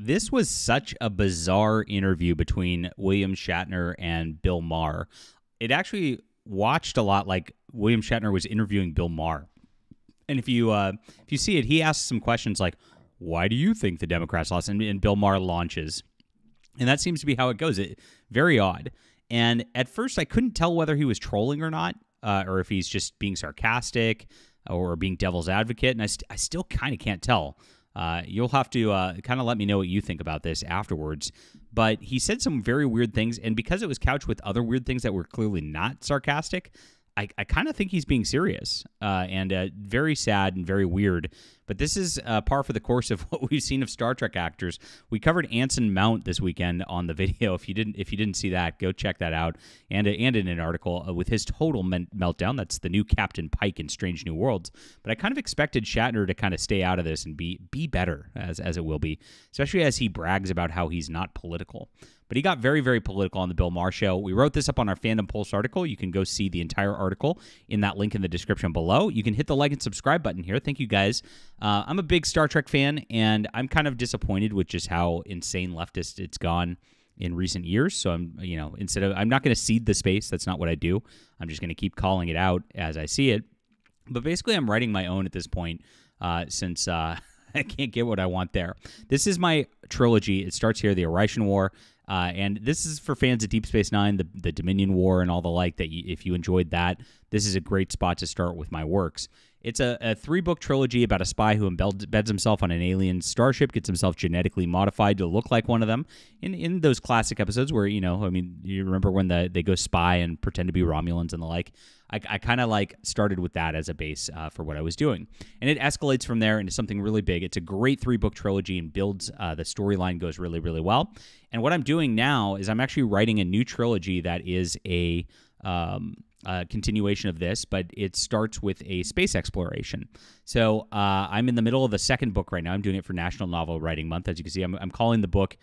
This was such a bizarre interview between William Shatner and Bill Maher. It actually watched a lot like William Shatner was interviewing Bill Maher. And if you see it, he asks some questions like, "Why do you think the Democrats lost?" And Bill Maher launches, and that seems to be how it goes. Very odd. And at first, I couldn't tell whether he was trolling or not, or if he's just being sarcastic or being devil's advocate. And I still kind of can't tell. You'll have to kind of let me know what you think about this afterwards. But he said some very weird things, and because it was couched with other weird things that were clearly not sarcastic, I kind of think he's being serious, and very sad and very weird. But this is par for the course of what we've seen of Star Trek actors. We covered Anson Mount this weekend on the video. If you didn't see that, go check that out. And in an article with his total meltdown. That's the new Captain Pike in Strange New Worlds. But I kind of expected Shatner to kind of stay out of this and be better, as it will be, especially as he brags about how he's not political. But he got very, very political on the Bill Maher show. We wrote this up on our Fandom Pulse article. You can go see the entire article in that link in the description below. You can hit the like and subscribe button here. Thank you, guys. I'm a big Star Trek fan, and I'm kind of disappointed with just how insane leftist it's gone in recent years. So I'm not going to cede the space. That's not what I do. I'm just going to keep calling it out as I see it. But basically, I'm writing my own at this point, since I can't get what I want there. This is my trilogy. It starts here, the Orician War. And this is for fans of Deep Space Nine, the Dominion War, and all the like. If you enjoyed that, this is a great spot to start with my works. It's a 3-book trilogy about a spy who embeds himself on an alien starship, gets himself genetically modified to look like one of them. In those classic episodes where, you remember when they go spy and pretend to be Romulans and the like. I kind of started with that as a base for what I was doing. And it escalates from there into something really big. It's a great 3-book trilogy and builds, the storyline goes really, really well. And what I'm doing now is I'm actually writing a new trilogy that is a continuation of this, but it starts with a space exploration. So I'm in the middle of the 2nd book right now. I'm doing it for National Novel Writing Month. As you can see, I'm calling the book,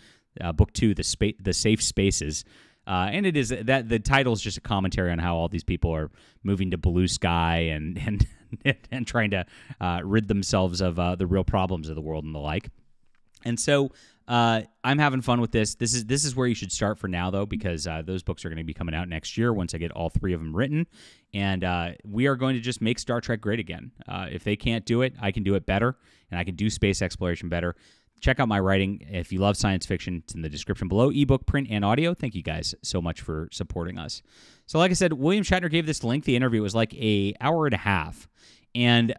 book 2, the Safe Spaces. And it is that the title is just a commentary on how all these people are moving to blue sky and trying to rid themselves of the real problems of the world and the like. And so I'm having fun with this. This is where you should start for now, though, because those books are going to be coming out next year once I get all 3 of them written. And we are going to just make Star Trek great again. If they can't do it, I can do it better, and I can do space exploration better. Check out my writing. If you love science fiction, it's in the description below. Ebook, print, and audio. Thank you guys so much for supporting us. So like I said, William Shatner gave this lengthy interview. It was like an hour and a half. And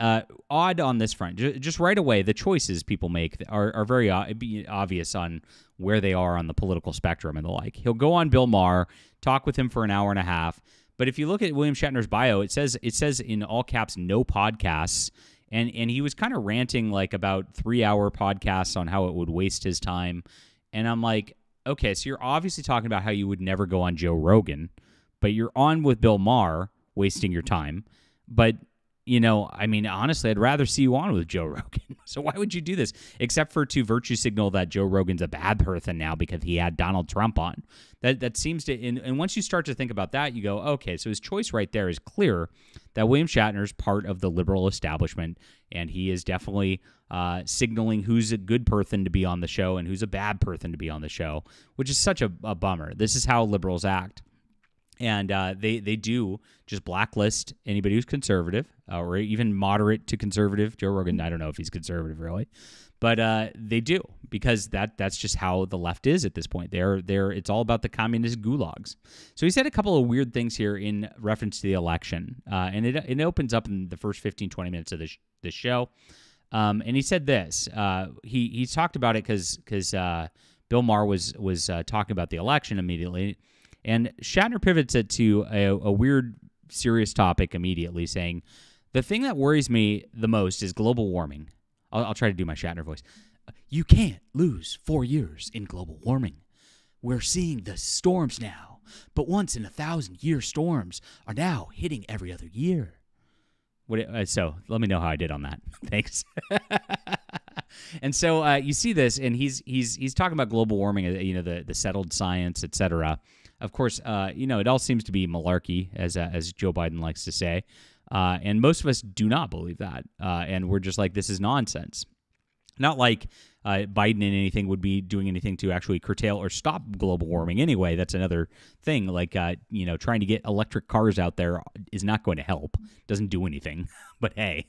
odd on this front. Just right away, the choices people make are very obvious on where they are on the political spectrum and the like. He'll go on Bill Maher, talk with him for an hour and a half. But if you look at William Shatner's bio, it says in all caps, no podcasts. And he was kind of ranting about 3-hour podcasts on how it would waste his time. And I'm like, okay, so you're obviously talking about how you would never go on Joe Rogan, but you're on with Bill Maher, wasting your time. But, honestly, I'd rather see you on with Joe Rogan. So why would you do this? Except for to virtue signal that Joe Rogan's a bad person now because he had Donald Trump on. That seems to, and once you start to think about that, you go, okay, so his choice right there is clear that William Shatner's part of the liberal establishment, and he is definitely signaling who's a good person to be on the show and who's a bad person to be on the show, which is such a bummer. This is how liberals act. And they do just blacklist anybody who's conservative or even moderate to conservative. Joe Rogan, I don't know if he's conservative really, but they do, because that's just how the left is at this point. It's all about the communist gulags. So he said a couple of weird things here in reference to the election, and it opens up in the first 15, 20 minutes of this show. And he said this. He talked about it because Bill Maher was talking about the election immediately. And Shatner pivots it to a weird, serious topic immediately, saying, the thing that worries me the most is global warming. I'll try to do my Shatner voice. You can't lose 4 years in global warming. We're seeing the storms now, but once in 1,000-year storms are now hitting every other year. So let me know how I did on that. Thanks. And so you see this, and he's talking about global warming, the settled science, etc. Of course, it all seems to be malarkey, as Joe Biden likes to say, and most of us do not believe that, and we're just like, this is nonsense. Not like Biden and anything would be doing anything to actually curtail or stop global warming anyway. That's another thing. Like, trying to get electric cars out there is not going to help. Doesn't do anything. But hey,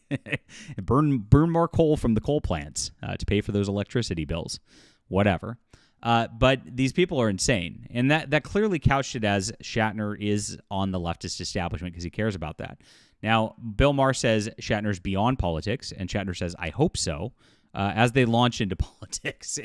burn more coal from the coal plants to pay for those electricity bills. Whatever. But these people are insane. And that clearly couched it as Shatner is on the leftist establishment because he cares about that. Now, Bill Maher says Shatner's beyond politics, and Shatner says, I hope so. As they launch into politics.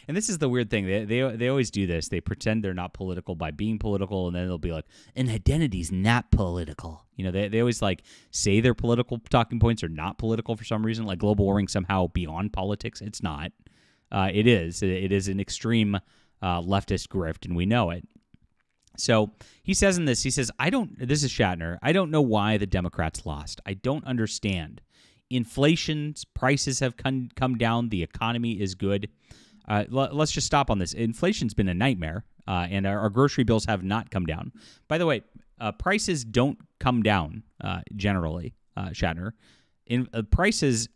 And this is the weird thing. They always do this. They pretend they're not political by being political, and then they'll be like, an identity's not political. They always like say their political talking points are not political for some reason, like global warming somehow beyond politics. It's not. It is. It is an extreme leftist grift, and we know it. So he says in this, this is Shatner, I don't know why the Democrats lost. I don't understand. Inflation's prices have come down. The economy is good. Let's just stop on this. Inflation's been a nightmare, and our grocery bills have not come down. By the way, prices don't come down generally, Shatner. Prices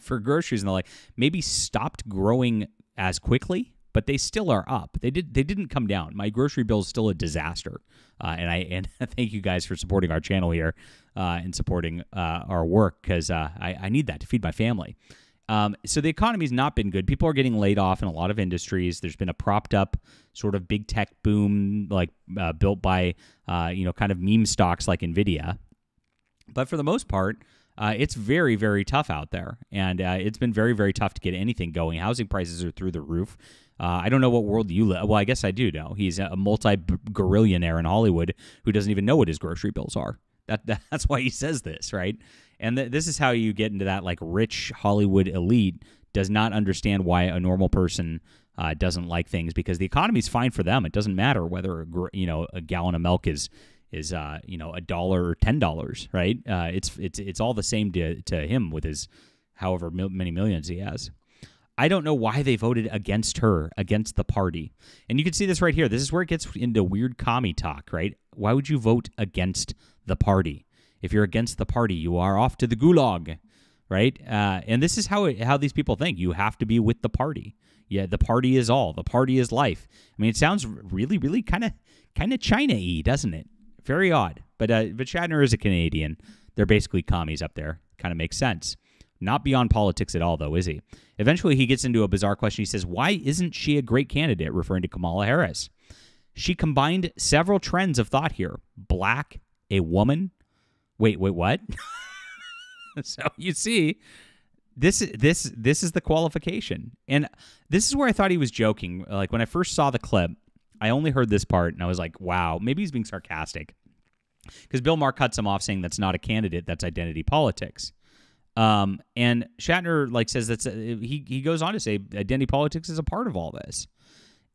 for groceries and the like maybe stopped growing as quickly, but they still are up. They didn't come down. My grocery bill is still a disaster. And thank you guys for supporting our channel here and supporting our work because I need that to feed my family. So the economy's not been good. People are getting laid off in a lot of industries. There's been a propped up sort of big tech boom, like built by kind of meme stocks like Nvidia. But for the most part, it's very, very tough out there, and it's been very, very tough to get anything going. Housing prices are through the roof. I don't know what world you live. Well, I guess I do know. He's a multi-gorillionaire in Hollywood who doesn't even know what his grocery bills are. That's why he says this, right? And this is how you get into that like rich Hollywood elite does not understand why a normal person doesn't like things because the economy's fine for them. It doesn't matter whether a gallon of milk is $1 or $10, right? It's all the same to him with his however many millions he has. I don't know why they voted against her, against the party. And you can see this right here. This is where it gets into weird commie talk, right? Why would you vote against the party? If you're against the party, you are off to the gulag, right? And this is how these people think. You have to be with the party. Yeah, the party is all. The party is life. I mean, it sounds really, really kind of China-y, doesn't it? Very odd. But Shatner is a Canadian. They're basically commies up there. Kind of makes sense. Not beyond politics at all, though, is he? Eventually, he gets into a bizarre question. He says, why isn't she a great candidate, referring to Kamala Harris? She combined several trends of thought here. Black, a woman. Wait, what? So you see, this is the qualification. And this is where I thought he was joking. Like, when I first saw the clip, I only heard this part, and I was like, wow, maybe he's being sarcastic. Because Bill Maher cuts him off saying that's not a candidate, that's identity politics. And Shatner says he goes on to say identity politics is a part of all this.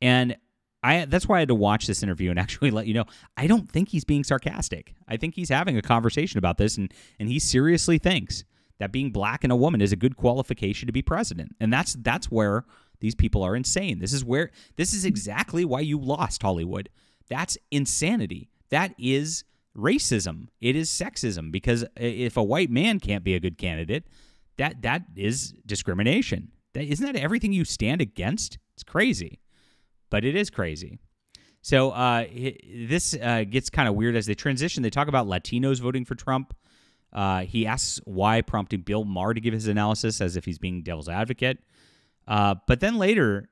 And that's why I had to watch this interview and actually let you know, I don't think he's being sarcastic. I think he's having a conversation about this, and he seriously thinks that being black and a woman is a good qualification to be president. And that's where these people are insane. This is exactly why you lost, Hollywood. That's insanity. That is racism. It is sexism, because if a white man can't be a good candidate, that is discrimination. Isn't that everything you stand against? It's crazy, but it is crazy. So this gets kind of weird as they transition. They talk about Latinos voting for Trump. He asks why, prompting Bill Maher to give his analysis as if he's being devil's advocate. But then later,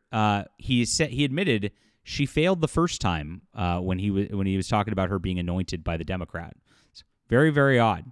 he admitted she failed the first time when he was talking about her being anointed by the Democrat. It's very, very odd.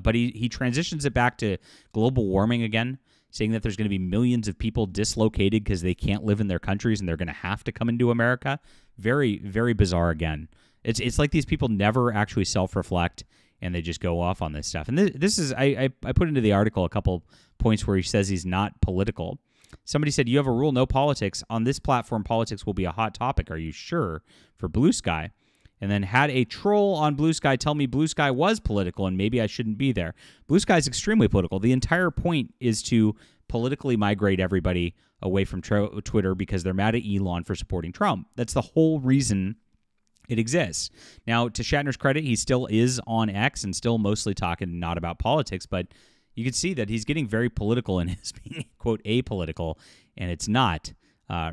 But he transitions it back to global warming again, saying that there's going to be millions of people dislocated because they can't live in their countries and they're going to have to come into America. Very, very bizarre again. It's like these people never actually self-reflect and they just go off on this stuff. And this is I put into the article a couple points where he says he's not political. Somebody said, you have a rule, no politics. On this platform, politics will be a hot topic. Are you sure? For Blue Sky. And then had a troll on Blue Sky tell me Blue Sky was political and maybe I shouldn't be there. Blue Sky is extremely political. The entire point is to politically migrate everybody away from Twitter because they're mad at Elon for supporting Trump. That's the whole reason it exists. Now, to Shatner's credit, he still is on X and still mostly talking not about politics, but you can see that he's getting very political and is being, quote, apolitical, and it's not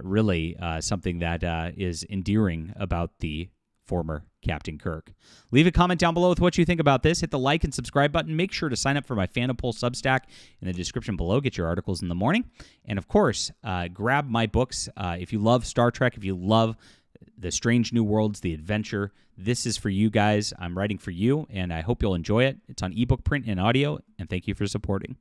really something that is endearing about the former Captain Kirk. Leave a comment down below with what you think about this. Hit the like and subscribe button. Make sure to sign up for my Fandom Poll Substack in the description below. Get your articles in the morning. And, of course, grab my books. If you love Star Trek, if you love the Strange New Worlds, the adventure, this is for you guys. I'm writing for you, and I hope you'll enjoy it. It's on ebook, print, and audio, and thank you for supporting.